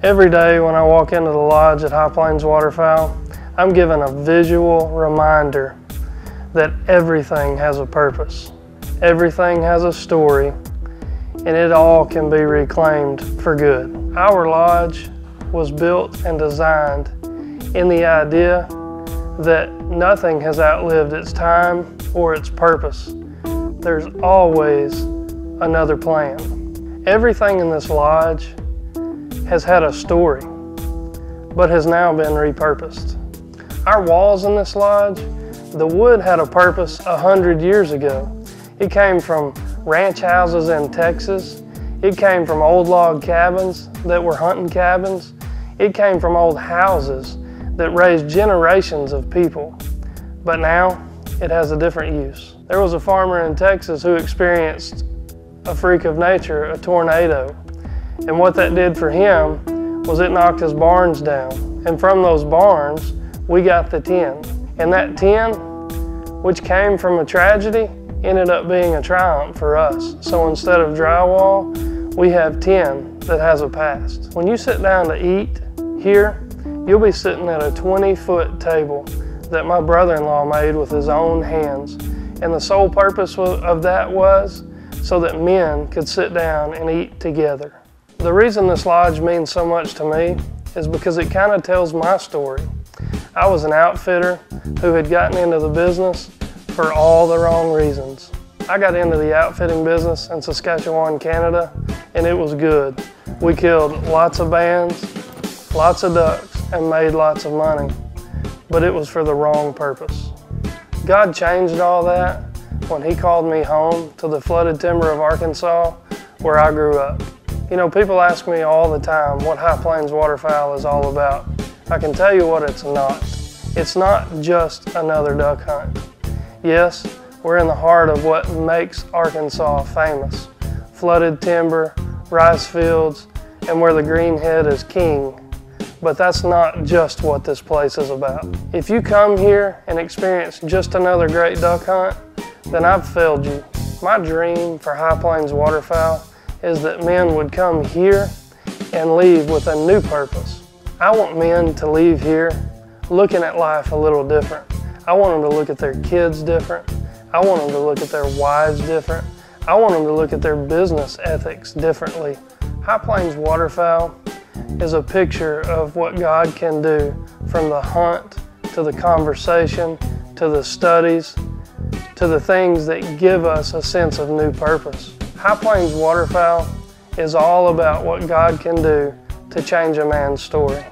Every day when I walk into the lodge at High Plains Waterfowl, I'm given a visual reminder that everything has a purpose. Everything has a story, and it all can be reclaimed for good. Our lodge was built and designed in the idea that nothing has outlived its time or its purpose. There's always another plan. Everything in this lodge has had a story, but has now been repurposed. Our walls in this lodge, the wood had a purpose 100 years ago. It came from ranch houses in Texas. It came from old log cabins that were hunting cabins. It came from old houses that raised generations of people. But now it has a different use. There was a farmer in Texas who experienced a freak of nature, a tornado. And what that did for him was it knocked his barns down. And from those barns, we got the tin. And that tin, which came from a tragedy, ended up being a triumph for us. So instead of drywall, we have tin that has a past. When you sit down to eat here, you'll be sitting at a 20-foot table that my brother-in-law made with his own hands. And the sole purpose of that was so that men could sit down and eat together. The reason this lodge means so much to me is because it kind of tells my story. I was an outfitter who had gotten into the business for all the wrong reasons. I got into the outfitting business in Saskatchewan, Canada, and it was good. We killed lots of bands, lots of ducks, and made lots of money, but it was for the wrong purpose. God changed all that when He called me home to the flooded timber of Arkansas, where I grew up. You know, people ask me all the time what High Plains Waterfowl is all about. I can tell you what it's not. It's not just another duck hunt. Yes, we're in the heart of what makes Arkansas famous. Flooded timber, rice fields, and where the greenhead is king. But that's not just what this place is about. If you come here and experience just another great duck hunt, then I've failed you. My dream for High Plains Waterfowl is that men would come here and leave with a new purpose. I want men to leave here looking at life a little different. I want them to look at their kids different. I want them to look at their wives different. I want them to look at their business ethics differently. High Plains Waterfowl is a picture of what God can do, from the hunt to the conversation to the studies to the things that give us a sense of new purpose. High Plains Waterfowl is all about what God can do to change a man's story.